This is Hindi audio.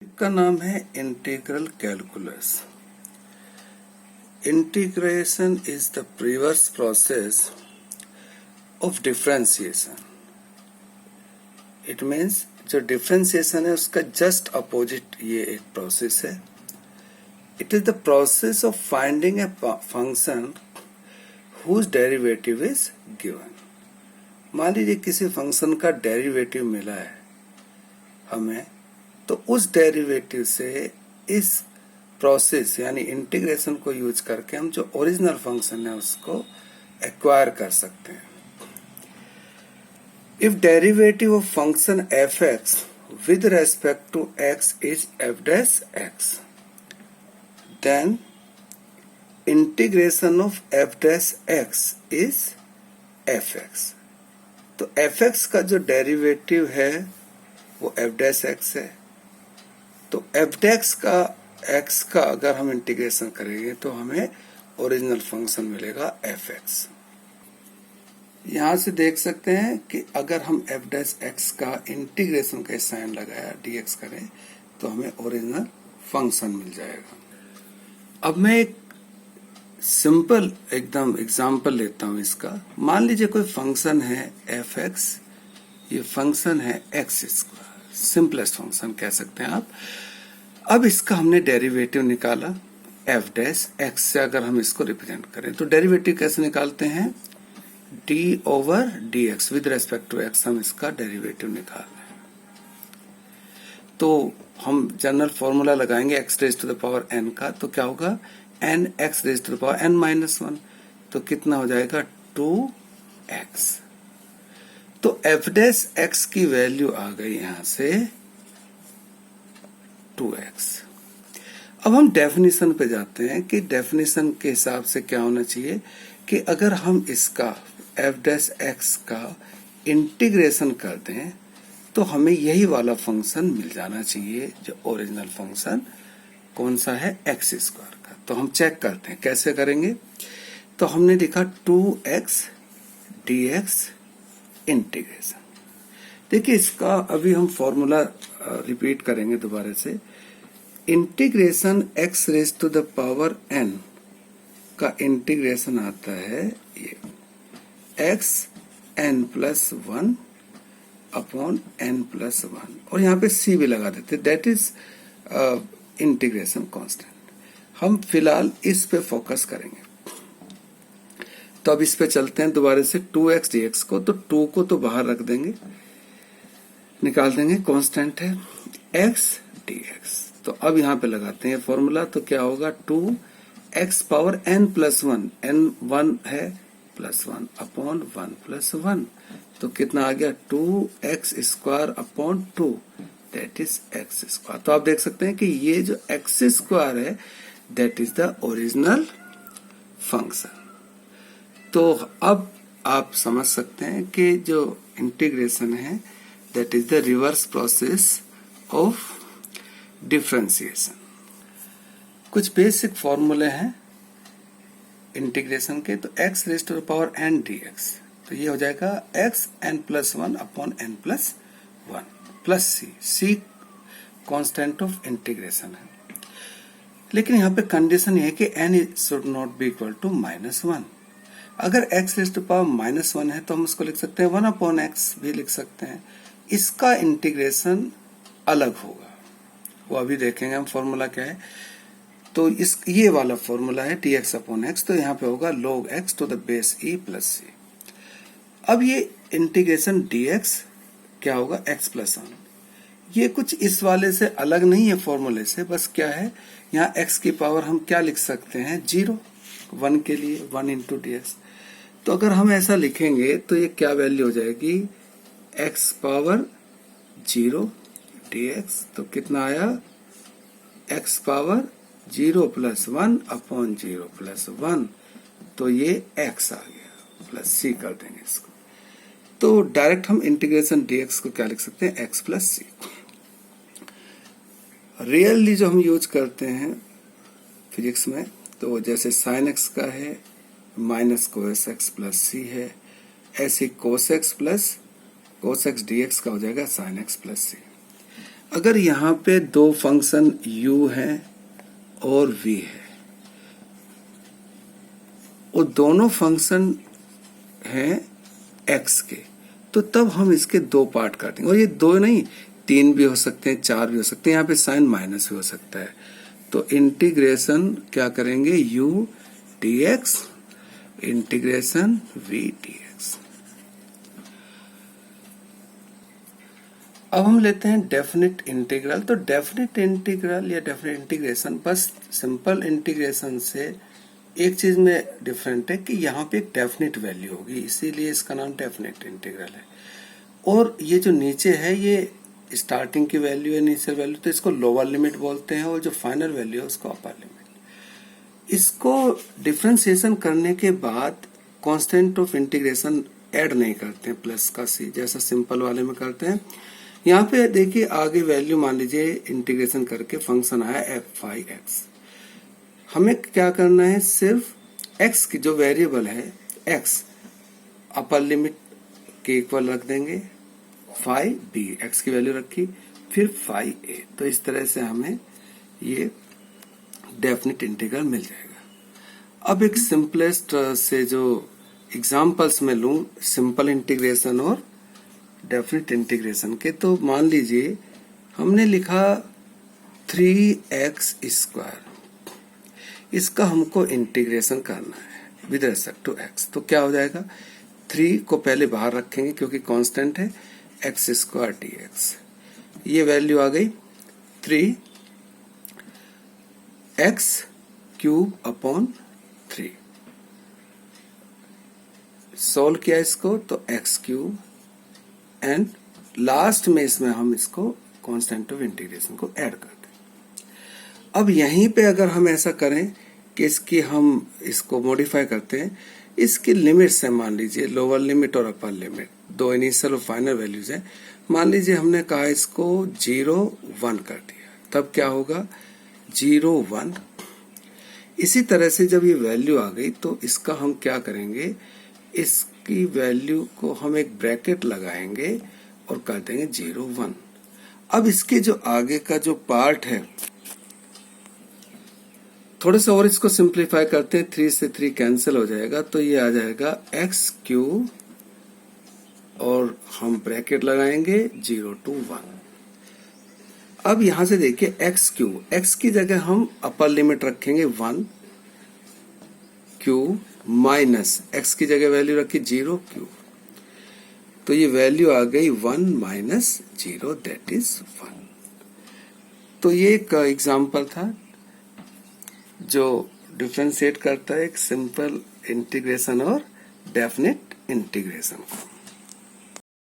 का नाम है integral calculus. Integration is the reverse process of differentiation. It means जो डिफरेंशिएशन है उसका जस्ट अपोजिट ये एक प्रोसेस है। It is the process of finding a function whose derivative is given. मान लीजिए किसी फंक्शन का डेरिवेटिव मिला है हमें, तो उस डेरिवेटिव से इस प्रोसेस यानी इंटीग्रेशन को यूज करके हम जो ओरिजिनल फंक्शन है उसको एक्वायर कर सकते हैं। If derivative of function F X with respect to X is F dash X, then integration of F dash X is F X. तो एफ एक्स का जो डेरिवेटिव है वो एफ डैश एक्स है। तो एफ डैश का एक्स का अगर हम इंटीग्रेशन करेंगे तो हमें ओरिजिनल फंक्शन मिलेगा एफ एक्स। यहां से देख सकते हैं कि अगर हम एफ डैश एक्स का इंटीग्रेशन का साइन लगाया डीएक्स करें तो हमें ओरिजिनल फंक्शन मिल जाएगा। अब मैं एक सिंपल एकदम एग्जांपल लेता हूं इसका। मान लीजिए कोई फंक्शन है एफ एक्स, ये फंक्शन है एक्स स्क्वायर, सिंपलेस्ट फंक्शन कह सकते हैं आप। अब इसका हमने डेरिवेटिव निकाला एफ डैश एक्स से। अगर हम इसको रिप्रेजेंट करें तो डेरिवेटिव कैसे निकालते हैं, D over D X with respect to X हम इसका डेरिवेटिव निकाल रहे हैं। तो हम जनरल फॉर्मूला लगाएंगे X raise to the power N का, तो क्या होगा N X raise to the power N minus one, तो कितना हो जाएगा 2x। तो एफ डैश एक्स की वैल्यू आ गई यहां से 2x। अब हम डेफिनेशन पे जाते हैं कि डेफिनेशन के हिसाब से क्या होना चाहिए कि अगर हम इसका एफ डैश एक्स का इंटीग्रेशन कर दें तो हमें यही वाला फंक्शन मिल जाना चाहिए जो ओरिजिनल फंक्शन कौन सा है एक्स स्क्वायर का। तो हम चेक करते हैं कैसे करेंगे। तो हमने लिखा 2x dx इंटीग्रेशन। देखिए इसका अभी हम फॉर्मूला रिपीट करेंगे दोबारा से। Integration x raise to the power n का इंटीग्रेशन आता है ये x n plus one upon n plus one, और यहाँ पे c भी लगा देते, दैट इज इंटीग्रेशन कांस्टेंट। हम फिलहाल इस पे फोकस करेंगे। तो अब इस पे चलते हैं दोबारा से 2x dx को। तो 2 को तो बाहर रख देंगे, निकाल देंगे, कांस्टेंट है x dx। तो अब यहाँ पे लगाते हैं फॉर्मूला। तो क्या होगा 2x power n plus one, n 1 है प्लस वन अपॉन 1 प्लस 1, तो कितना आ गया 2x square upon 2, that is x square. तो आप देख सकते हैं कि ये जो x स्क्वायर है that is the original function. तो अब आप समझ सकते हैं कि जो इंटीग्रेशन है that is the reverse process of differentiation. कुछ बेसिक फॉर्मूले हैं इंटीग्रेशन के। तो x raise to the power n dx, तो ये हो जाएगा x n plus one upon n plus one plus c constant of integration है। लेकिन यहाँ पे कंडीशन ये है कि n should not be equal to minus one. अगर x raise to power minus one है तो हम उसको लिख सकते हैं 1 अपॉन एक्स भी लिख सकते हैं। इसका इंटीग्रेशन अलग होगा, वो अभी देखेंगे हम फॉर्मूला क्या है। तो इस ये वाला फॉर्मूला है dx अपॉन एक्स, तो यहाँ पे होगा log x to the base e plus c। अब ये इंटीग्रेशन dx क्या होगा x प्लस वन। ये कुछ इस वाले से अलग नहीं है फॉर्मूले से, बस क्या है यहाँ x की पावर हम क्या लिख सकते हैं 0, 1 के लिए 1 इंटू dx। तो अगर हम ऐसा लिखेंगे तो ये क्या वैल्यू हो जाएगी x पावर 0 dx, तो कितना आया x power 0 plus 1 upon 0 plus 1, तो ये x आ गया प्लस c कर देंगे इसको। तो डायरेक्ट हम इंटीग्रेशन dx को क्या लिख सकते हैं x प्लस c। रियली जो हम यूज करते हैं फिजिक्स में, तो जैसे साइन x का है minus cos x plus c है, ऐसे कोस x plus cos x dx का हो जाएगा साइन x प्लस c। अगर यहाँ पे दो फंक्शन u है और v है और दोनों फंक्शन हैं x के, तो तब हम इसके दो पार्ट काटेंगे। और ये दो नहीं, तीन भी हो सकते हैं, चार भी हो सकते हैं, यहाँ पे साइन माइनस भी हो सकता है। तो इंटीग्रेशन क्या करेंगे, u dx integration v dx। अब हम लेते हैं डेफिनेट इंटीग्रल। तो डेफिनेट इंटीग्रल या डेफिनेट इंटीग्रेशन, बस सिंपल इंटीग्रेशन से एक चीज में डिफरेंट है कि यहाँ पे एक डेफिनेट वैल्यू होगी, इसीलिए इसका नाम डेफिनेट इंटीग्रल है। और ये जो नीचे है ये स्टार्टिंग की वैल्यू है, इनिशियल वैल्यू, तो इसको लोअर लिमिट बोलते हैं, और जो फाइनल वैल्यू है उसको अपर लिमिट। इसको डिफरेंशिएशन करने के बाद कांस्टेंट ऑफ इंटीग्रेशन ऐड नहीं करते हैं, प्लस का सी जैसा सिंपल वाले में करते हैं। यहाँ पे देखिए आगे वैल्यू मान लीजिए इंटीग्रेशन करके फंक्शन आया f(5x). हमें क्या करना है, सिर्फ x की जो वेरिएबल है x अपर लिमिट के इक्वल रख देंगे, 5b x की वैल्यू रखी, फिर 5a। तो इस तरह से हमें ये डेफिनेट इंटीग्रल मिल जाएगा। अब एक सिंपलेस्ट से जो एग्जांपल्स में लूं सिंपल इंटीग्रेशन और डेफिनेट इंटीग्रेशन के, तो मान लीजिए हमने लिखा 3x², इसका हमको इंटीग्रेशन करना है विद रेस्पेक्ट टू x। तो क्या हो जाएगा, 3 को पहले बाहर रखेंगे क्योंकि कांस्टेंट है, x² dx। ये वैल्यू आ गई 3x³ सोल्व किया इसको तो x³ एंड लास्ट में इसमें हम इसको कांस्टेंट ऑफ इंटीग्रेशन को ऐड कर दें। अब यहीं पे अगर हम ऐसा करें कि इसकी हम इसको मॉडिफाई करते हैं, इसकी लिमिट्स है, मान लीजिए लोअर लिमिट और अपर लिमिट, दो इनिशियल और फाइनल वैल्यूज है। मान लीजिए हमने कहा इसको 0 1 कर दिया, तब क्या होगा 0 1। इसी तरह से जब ये वैल्यू आ गई तो इसका हम क्या करेंगे, इसकी वैल्यू को हम एक ब्रैकेट लगाएंगे और कर देंगे 0 1। अब इसके जो आगे का जो पार्ट है, थोड़े से और इसको सिंप्लीफाई करते हैं, 3 से 3 कैंसिल हो जाएगा, तो ये आ जाएगा x³ और हम ब्रैकेट लगाएंगे 0 to 1। अब यहां से देखिए x³ x की जगह हम अपर लिमिट रखेंगे 1 क्यू माइनस x की जगह वैल्यू रखी 0 क्यू, तो ये वैल्यू आ गई 1 माइनस 0 दैट इज 1। तो ये एक एग्जांपल था जो डिफरेंशिएट करता है एक सिंपल इंटीग्रेशन और डेफिनेट इंटीग्रेशन को।